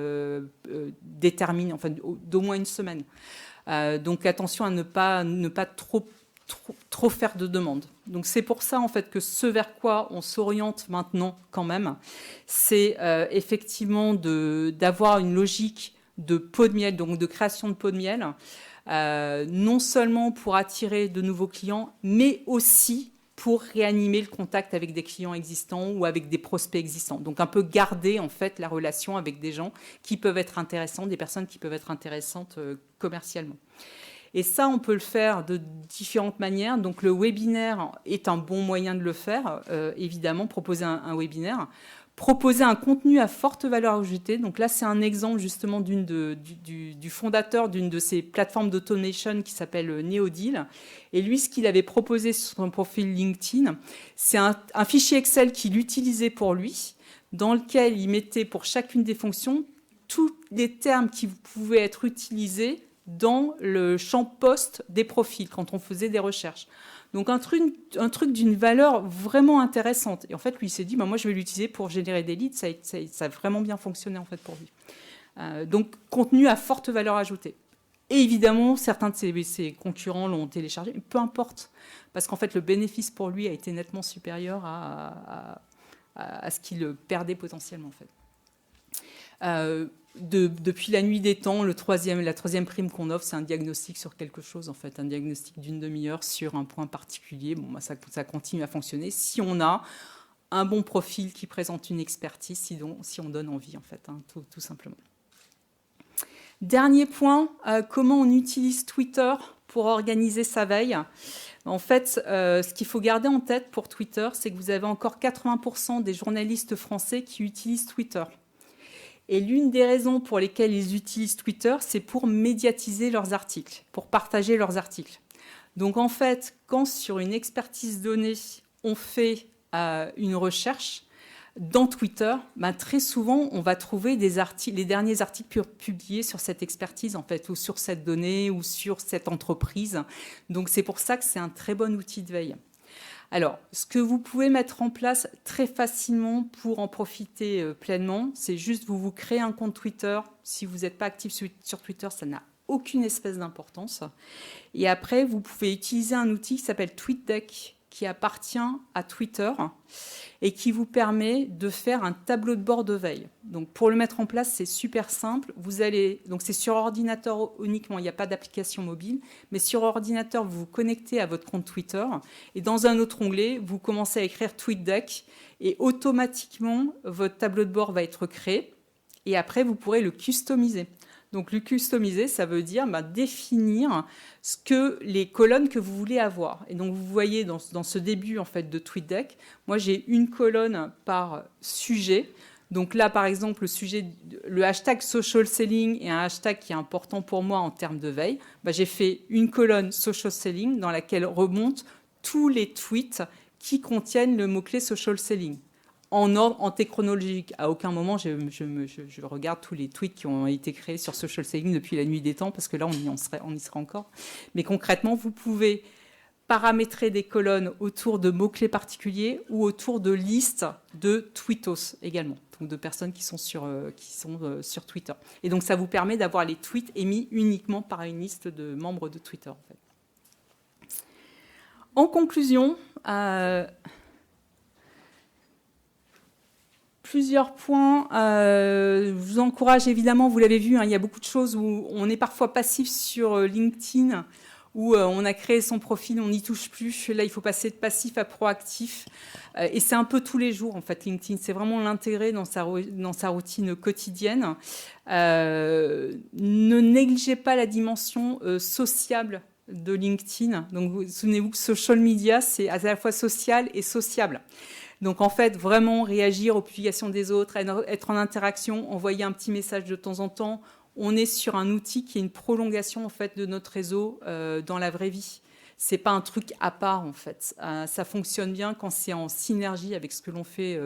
déterminée, enfin, d'au moins une semaine. Donc attention à ne pas trop faire de demandes. Donc c'est pour ça en fait que ce vers quoi on s'oriente maintenant quand même, c'est effectivement d'avoir une logique de pot de miel, donc de création de pot de miel, non seulement pour attirer de nouveaux clients, mais aussi pour réanimer le contact avec des clients existants ou avec des prospects existants. Donc un peu garder en fait la relation avec des gens qui peuvent être intéressants, des personnes qui peuvent être intéressantes commercialement. Et ça, on peut le faire de différentes manières. Donc le webinaire est un bon moyen de le faire, évidemment, proposer un webinaire. Proposer un contenu à forte valeur ajoutée. Donc là, c'est un exemple justement du fondateur d'une de ces plateformes d'automation qui s'appelle Neodeal. Et lui, ce qu'il avait proposé sur son profil LinkedIn, c'est un fichier Excel qu'il utilisait pour lui, dans lequel il mettait pour chacune des fonctions tous les termes qui pouvaient être utilisés dans le champ poste des profils quand on faisait des recherches. Donc un truc d'une valeur vraiment intéressante. Et en fait, lui, il s'est dit, moi, je vais l'utiliser pour générer des leads. Ça a vraiment bien fonctionné en fait pour lui. Donc contenu à forte valeur ajoutée. Et évidemment, certains de ses concurrents l'ont téléchargé. Peu importe, parce qu'en fait, le bénéfice pour lui a été nettement supérieur à ce qu'il perdait potentiellement en fait. Depuis la nuit des temps, la troisième prime qu'on offre, c'est un diagnostic sur quelque chose, en fait, un diagnostic d'une demi-heure sur un point particulier. Bon, ça continue à fonctionner si on a un bon profil qui présente une expertise, si on donne envie, en fait, tout simplement. Dernier point, comment on utilise Twitter pour organiser sa veille. En fait, ce qu'il faut garder en tête pour Twitter, c'est que vous avez encore 80% des journalistes français qui utilisent Twitter. Et l'une des raisons pour lesquelles ils utilisent Twitter, c'est pour médiatiser leurs articles, pour partager leurs articles. Donc en fait, quand sur une expertise donnée, on fait une recherche dans Twitter, très souvent, on va trouver les derniers articles publiés sur cette expertise, en fait, ou sur cette donnée, ou sur cette entreprise. Donc c'est pour ça que c'est un très bon outil de veille. Alors, ce que vous pouvez mettre en place très facilement pour en profiter pleinement, c'est juste vous créez un compte Twitter. Si vous n'êtes pas actif sur Twitter, ça n'a aucune espèce d'importance. Et après, vous pouvez utiliser un outil qui s'appelle TweetDeck, qui appartient à Twitter et qui vous permet de faire un tableau de bord de veille. Donc, pour le mettre en place, c'est super simple. Donc, c'est sur ordinateur uniquement, il n'y a pas d'application mobile, mais sur ordinateur, vous vous connectez à votre compte Twitter et dans un autre onglet, vous commencez à écrire TweetDeck et automatiquement, votre tableau de bord va être créé et après, vous pourrez le customiser. Donc, le customiser, ça veut dire définir les colonnes que vous voulez avoir. Et donc, vous voyez dans ce début en fait, de TweetDeck, moi, j'ai une colonne par sujet. Donc là, par exemple, le hashtag social selling est un hashtag qui est important pour moi en termes de veille. J'ai fait une colonne social selling dans laquelle remontent tous les tweets qui contiennent le mot-clé social selling. En ordre antéchronologique. À aucun moment, je regarde tous les tweets qui ont été créés sur social selling depuis la nuit des temps, parce que là, on y sera encore. Mais concrètement, vous pouvez paramétrer des colonnes autour de mots-clés particuliers ou autour de listes de tweetos également, donc de personnes qui sont sur Twitter. Et donc, ça vous permet d'avoir les tweets émis uniquement par une liste de membres de Twitter. En fait. En conclusion, plusieurs points. Je vous encourage évidemment, vous l'avez vu, il y a beaucoup de choses où on est parfois passif sur LinkedIn, où on a créé son profil, on n'y touche plus. Là, il faut passer de passif à proactif. Et c'est un peu tous les jours, en fait, LinkedIn. C'est vraiment l'intégrer dans sa routine quotidienne. Ne négligez pas la dimension sociable de LinkedIn. Donc, souvenez-vous que social media, c'est à la fois social et sociable. Donc, en fait, vraiment réagir aux publications des autres, être en interaction, envoyer un petit message de temps en temps. On est sur un outil qui est une prolongation, en fait, de notre réseau dans la vraie vie. C'est pas un truc à part, en fait. Ça fonctionne bien quand c'est en synergie avec ce que l'on fait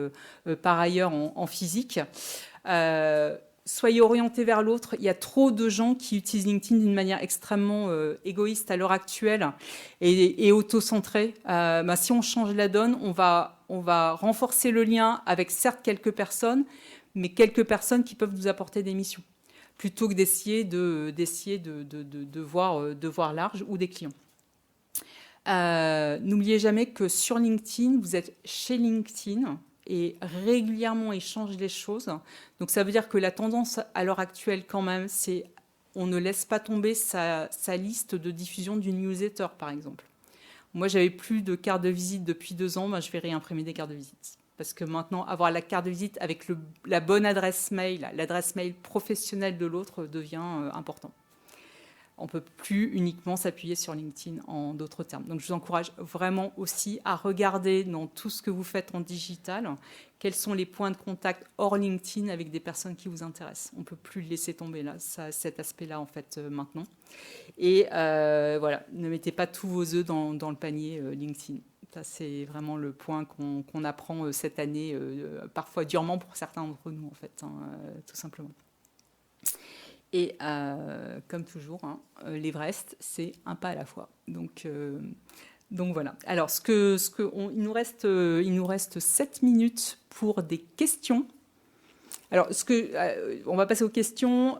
par ailleurs en physique. Soyez orientés vers l'autre. Il y a trop de gens qui utilisent LinkedIn d'une manière extrêmement égoïste à l'heure actuelle et auto-centrée. Si on change la donne, on va renforcer le lien avec certes quelques personnes, mais quelques personnes qui peuvent nous apporter des missions, plutôt que d'essayer de voir large ou des clients. N'oubliez jamais que sur LinkedIn, vous êtes chez LinkedIn et régulièrement ils changent les choses. Donc ça veut dire que la tendance à l'heure actuelle quand même, c'est on ne laisse pas tomber sa liste de diffusion d'une newsletter par exemple. Moi j'avais plus de carte de visite depuis 2 ans, je vais réimprimer des cartes de visite. Parce que maintenant, avoir la carte de visite avec la bonne adresse mail, l'adresse mail professionnelle de l'autre devient important. On ne peut plus uniquement s'appuyer sur LinkedIn en d'autres termes. Donc, je vous encourage vraiment aussi à regarder dans tout ce que vous faites en digital, quels sont les points de contact hors LinkedIn avec des personnes qui vous intéressent. On ne peut plus le laisser tomber là, cet aspect-là, en fait, maintenant. Et voilà, ne mettez pas tous vos œufs dans le panier LinkedIn. Ça, c'est vraiment le point qu'on apprend cette année, parfois durement pour certains d'entre nous, en fait, tout simplement. Et comme toujours, l'Everest, c'est un pas à la fois. Donc voilà. Alors, il nous reste 7 minutes pour des questions. Alors, on va passer aux questions.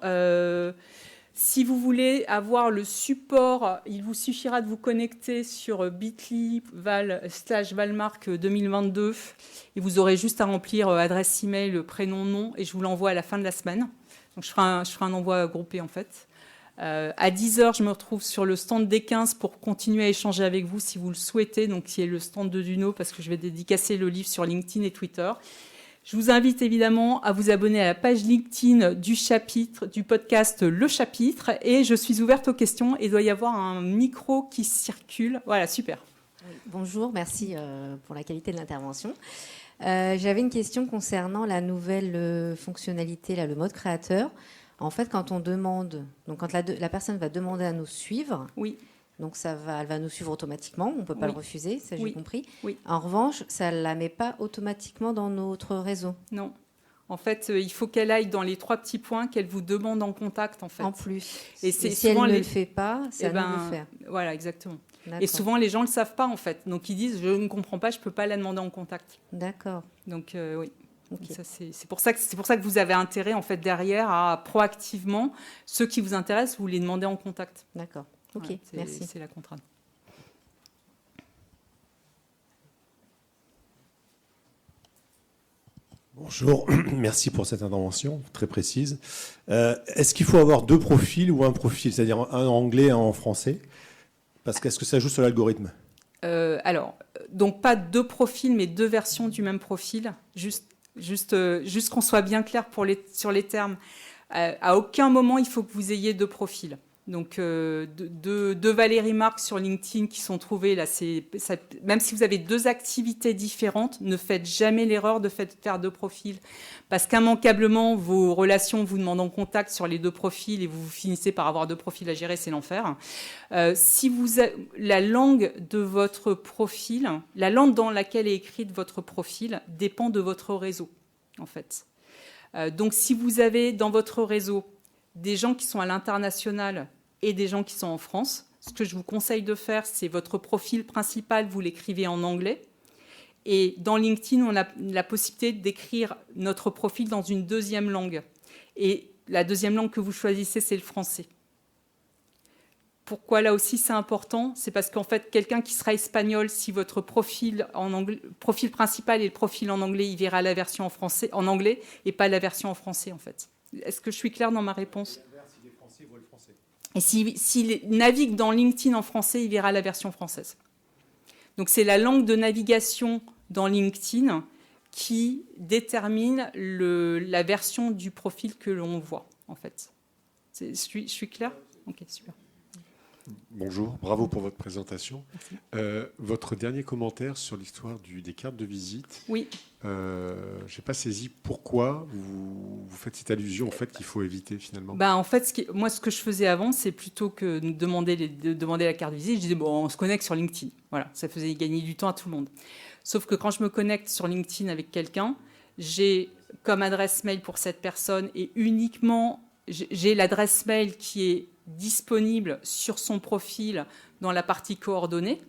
Si vous voulez avoir le support, il vous suffira de vous connecter sur bit.ly/Valmark 2022 et vous aurez juste à remplir adresse email, prénom, nom et je vous l'envoie à la fin de la semaine. Donc, je ferai un envoi groupé, en fait. À 10h, je me retrouve sur le stand D15 pour continuer à échanger avec vous si vous le souhaitez, donc qui est le stand de Duno, parce que je vais dédicacer le livre sur LinkedIn et Twitter. Je vous invite évidemment à vous abonner à la page LinkedIn du podcast Le Chapitre, et je suis ouverte aux questions. Il doit y avoir un micro qui circule. Voilà, super. Bonjour, merci pour la qualité de l'intervention. J'avais une question concernant la nouvelle fonctionnalité, là, le mode créateur. En fait, quand on demande, donc quand la personne va demander à nous suivre, oui. Donc elle va nous suivre automatiquement, on ne peut pas le refuser, ça j'ai compris. Oui. En revanche, ça ne la met pas automatiquement dans notre réseau. Non. En fait, il faut qu'elle aille dans les 3 petits points qu'elle vous demande en contact, en fait. En plus. Et si elle ne le fait pas, c'est à nous de le faire. Voilà, exactement. Et souvent, les gens ne le savent pas, en fait. Donc, ils disent, je ne comprends pas, je ne peux pas la demander en contact. D'accord. Donc, oui. Okay. C'est pour ça que vous avez intérêt, en fait, derrière, à proactivement, ceux qui vous intéressent, vous les demandez en contact. D'accord. Ok, voilà, merci. C'est la contrainte. Bonjour, merci pour cette intervention très précise. Est-ce qu'il faut avoir 2 profils ou un profil, c'est-à-dire un en anglais et un en français? Parce qu'est-ce que ça joue sur l'algorithme? Alors, donc pas 2 profils, mais 2 versions du même profil. Juste qu'on soit bien clair sur les termes. À aucun moment, il faut que vous ayez 2 profils. Donc, de Valérie Marc sur LinkedIn qui sont trouvés, là, même si vous avez 2 activités différentes, ne faites jamais l'erreur de faire 2 profils. Parce qu'immanquablement, vos relations vous demandent en contact sur les 2 profils et vous finissez par avoir 2 profils à gérer, c'est l'enfer. La langue de votre profil, la langue dans laquelle est écrite votre profil dépend de votre réseau, en fait. Donc, si vous avez dans votre réseau des gens qui sont à l'international et des gens qui sont en France, ce que je vous conseille de faire, c'est votre profil principal, vous l'écrivez en anglais. Et dans LinkedIn, on a la possibilité d'écrire notre profil dans une 2e langue. Et la 2e langue que vous choisissez, c'est le français. Pourquoi là aussi c'est important? C'est parce qu'en fait, quelqu'un qui sera espagnol, si votre profil principal est le profil en anglais, il verra la version en anglais et pas la version en français, en fait. Est-ce que je suis claire dans ma réponse? Et s'il navigue dans LinkedIn en français, il verra la version française. Donc, c'est la langue de navigation dans LinkedIn qui détermine la version du profil que l'on voit, en fait. Je suis claire? Ok, super. Bonjour, bravo pour votre présentation. Votre dernier commentaire sur l'histoire des cartes de visite, Oui. je n'ai pas saisi pourquoi vous faites cette allusion au fait qu'il faut éviter finalement. En fait, moi, ce que je faisais avant, c'est plutôt que de demander la carte de visite, je disais, bon, on se connecte sur LinkedIn. Voilà, ça faisait gagner du temps à tout le monde. Sauf que quand je me connecte sur LinkedIn avec quelqu'un, j'ai comme adresse mail pour cette personne et uniquement, j'ai l'adresse mail qui est disponible sur son profil dans la partie coordonnées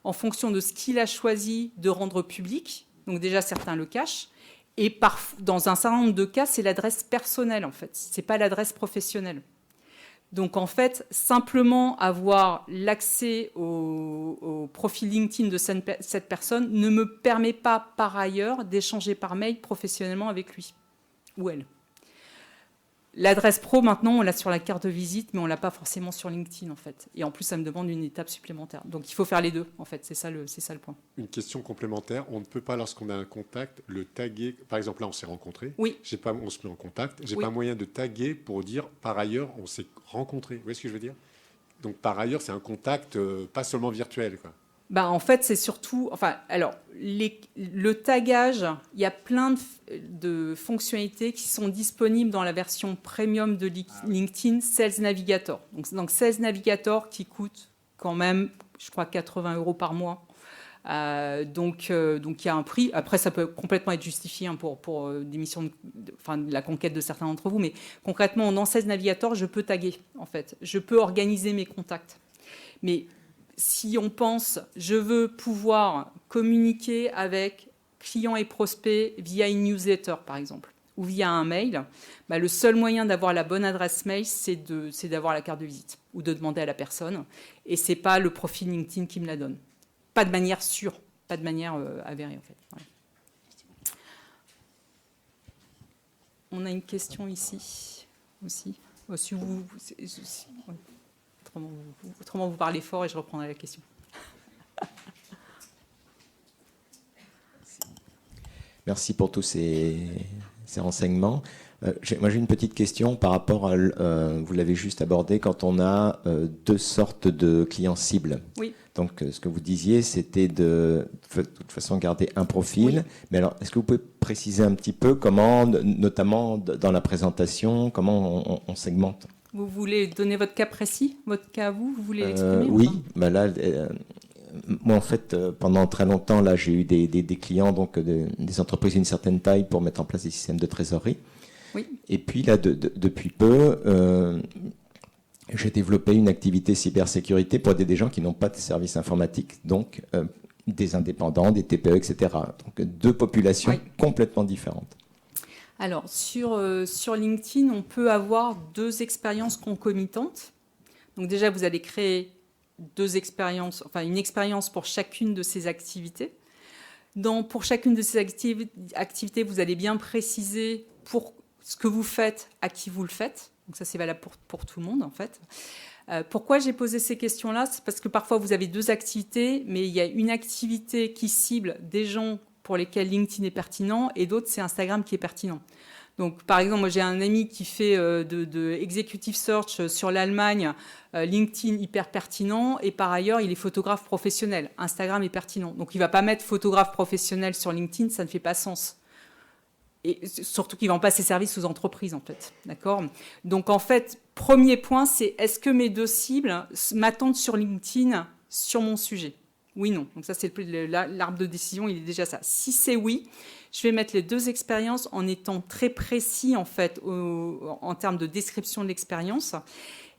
en fonction de ce qu'il a choisi de rendre public. Donc déjà, certains le cachent. Et dans un certain nombre de cas, c'est l'adresse personnelle, en fait. Ce n'est pas l'adresse professionnelle. Donc, en fait, simplement avoir l'accès au profil LinkedIn de cette personne ne me permet pas, par ailleurs, d'échanger par mail professionnellement avec lui ou elle. L'adresse pro, maintenant, on l'a sur la carte de visite, mais on ne l'a pas forcément sur LinkedIn, en fait. Et en plus, ça me demande une étape supplémentaire. Donc, il faut faire les deux, en fait. C'est ça le point. Une question complémentaire. On ne peut pas, lorsqu'on a un contact, le taguer. Par exemple, là, on s'est rencontrés. Oui. On se met en contact. J'ai Oui. pas moyen de taguer pour dire, par ailleurs, on s'est rencontrés. Vous voyez ce que je veux dire? Donc, par ailleurs, c'est un contact pas seulement virtuel, quoi. En fait, c'est surtout... le tagage, il y a plein de fonctionnalités qui sont disponibles dans la version premium de LinkedIn Sales Navigator. Donc Sales Navigator qui coûte quand même, je crois, 80 € par mois. Donc, il y a un prix. Après, ça peut complètement être justifié pour des missions de la conquête de certains d'entre vous. Mais concrètement, dans Sales Navigator, je peux taguer, en fait. Je peux organiser mes contacts. Mais... si on pense, je veux pouvoir communiquer avec clients et prospects via une newsletter, par exemple, ou via un mail, le seul moyen d'avoir la bonne adresse mail, c'est d'avoir la carte de visite ou de demander à la personne. Et ce n'est pas le profil LinkedIn qui me la donne. Pas de manière sûre, pas de manière avérée, en fait. Voilà. On a une question ici aussi. Autrement, vous parlez fort et je reprendrai la question. Merci pour tous ces renseignements. Moi, j'ai une petite question par rapport à, vous l'avez juste abordé, quand on a deux sortes de clients cibles. Oui. Donc, ce que vous disiez, c'était de toute façon garder un profil. Oui. Mais alors, est-ce que vous pouvez préciser un petit peu comment, notamment dans la présentation, comment on segmente ? Vous voulez donner votre cas précis, votre cas à vous voulez l'exprimer? Oui, là, moi en fait, pendant très longtemps, là, j'ai eu des clients, donc des entreprises d'une certaine taille pour mettre en place des systèmes de trésorerie. Oui. Et puis là, depuis peu, j'ai développé une activité cybersécurité pour aider des gens qui n'ont pas de service informatique, donc des indépendants, des TPE, etc. Donc deux populations complètement différentes. Alors, sur LinkedIn, on peut avoir deux expériences concomitantes. Donc déjà, vous allez créer une expérience pour chacune de ces activités. Pour chacune de ces activités, vous allez bien préciser pour ce que vous faites, à qui vous le faites. Donc ça, c'est valable pour tout le monde, en fait. Pourquoi j'ai posé ces questions-là? C'est parce que parfois, vous avez deux activités, mais il y a une activité qui cible des gens pour lesquels LinkedIn est pertinent, et d'autres, c'est Instagram qui est pertinent. Donc, par exemple, moi, j'ai un ami qui fait de executive search sur l'Allemagne, LinkedIn hyper pertinent, et par ailleurs, il est photographe professionnel. Instagram est pertinent. Donc, il ne va pas mettre photographe professionnel sur LinkedIn, ça ne fait pas sens. Et surtout qu'il ne vend pas ses services aux entreprises, en fait. D'accord? Donc, en fait, premier point, c'est est-ce que mes deux cibles m'attendent sur LinkedIn sur mon sujet? Oui, non. Donc ça, c'est l'arbre de décision, il est déjà ça. Si c'est oui, je vais mettre les deux expériences en étant très précis, en fait, en termes de description de l'expérience.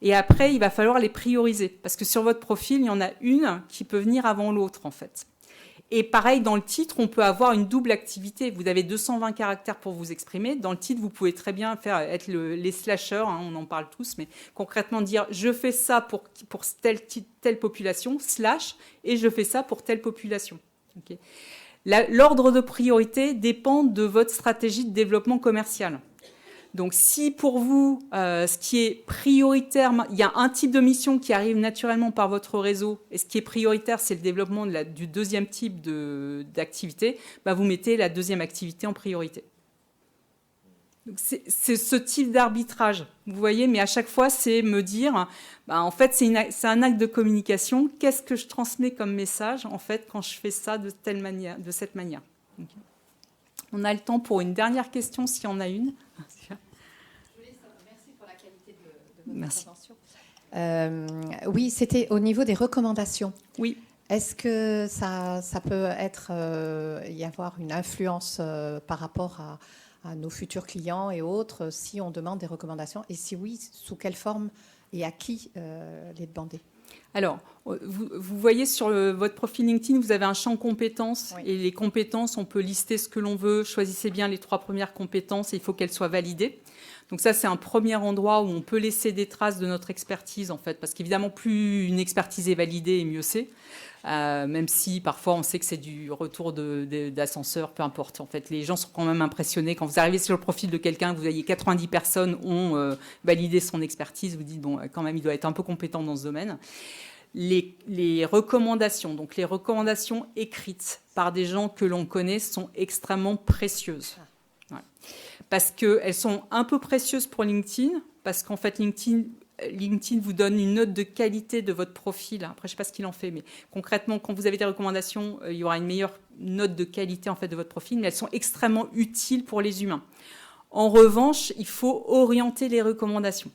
Et après, il va falloir les prioriser. Parce que sur votre profil, il y en a une qui peut venir avant l'autre, en fait. Et pareil, dans le titre, on peut avoir une double activité. Vous avez 220 caractères pour vous exprimer. Dans le titre, vous pouvez très bien être les slashers, on en parle tous, mais concrètement dire « je fais ça pour telle population, slash, et je fais ça pour telle population ». Okay. L'ordre de priorité dépend de votre stratégie de développement commercial. Donc, si pour vous, ce qui est prioritaire, il y a un type de mission qui arrive naturellement par votre réseau, et ce qui est prioritaire, c'est le développement du deuxième type d'activité, vous mettez la deuxième activité en priorité. Donc c'est ce type d'arbitrage, vous voyez, mais à chaque fois, c'est me dire, en fait, c'est un acte de communication. Qu'est-ce que je transmets comme message, en fait, quand je fais ça de cette manière. Okay. On a le temps pour une dernière question, s'il y en a une. Merci pour la qualité de votre intervention. Oui, c'était au niveau des recommandations. Oui. Est-ce que ça peut être, y avoir une influence par rapport à nos futurs clients et autres si on demande des recommandations? Et si oui, sous quelle forme et à qui les demander? Alors, vous voyez sur votre profil LinkedIn, vous avez un champ compétences. Oui. Et les compétences, on peut lister ce que l'on veut. Choisissez bien les 3 premières compétences et il faut qu'elles soient validées. Donc ça, c'est un premier endroit où on peut laisser des traces de notre expertise, en fait. Parce qu'évidemment, plus une expertise est validée, et mieux c'est. Même si parfois on sait que c'est du retour d'ascenseur, peu importe. En fait, les gens sont quand même impressionnés. Quand vous arrivez sur le profil de quelqu'un, vous voyez 90 personnes ont validé son expertise, vous dites, bon, quand même, il doit être un peu compétent dans ce domaine. Les recommandations, donc les recommandations écrites par des gens que l'on connaît sont extrêmement précieuses. Ouais. Parce qu'elles sont un peu précieuses pour LinkedIn, parce qu'en fait, LinkedIn vous donne une note de qualité de votre profil. Après, je ne sais pas ce qu'il en fait, mais concrètement, quand vous avez des recommandations, il y aura une meilleure note de qualité en fait, de votre profil, mais elles sont extrêmement utiles pour les humains. En revanche, il faut orienter les recommandations.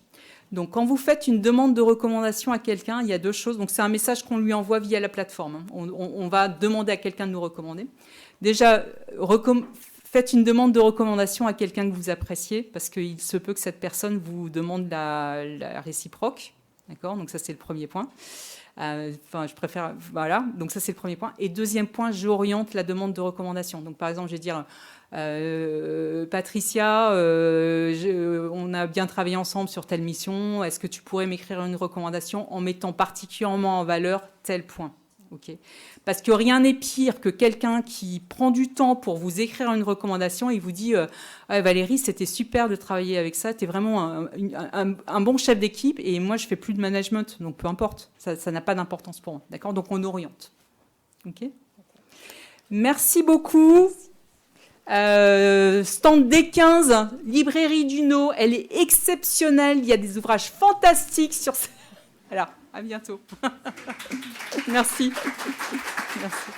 Donc, quand vous faites une demande de recommandation à quelqu'un, il y a 2 choses. Donc, c'est un message qu'on lui envoie via la plateforme. On va demander à quelqu'un de nous recommander. Déjà, faites une demande de recommandation à quelqu'un que vous appréciez, parce qu'il se peut que cette personne vous demande la réciproque. D'accord ? Donc ça, c'est le premier point. Je préfère... Voilà. Donc ça, c'est le premier point. Et deuxième point, j'oriente la demande de recommandation. Donc, par exemple, je vais dire... Patricia, on a bien travaillé ensemble sur telle mission. Est-ce que tu pourrais m'écrire une recommandation en mettant particulièrement en valeur tel point ? Okay. Parce que rien n'est pire que quelqu'un qui prend du temps pour vous écrire une recommandation et vous dit Valérie, c'était super de travailler avec ça, tu es vraiment un bon chef d'équipe et moi je fais plus de management, donc peu importe, ça n'a pas d'importance pour moi. D'accord ? Donc on oriente. Okay. Merci beaucoup. Stand D15, librairie Duno, elle est exceptionnelle, il y a des ouvrages fantastiques sur ça. Voilà, à bientôt. Merci. Merci.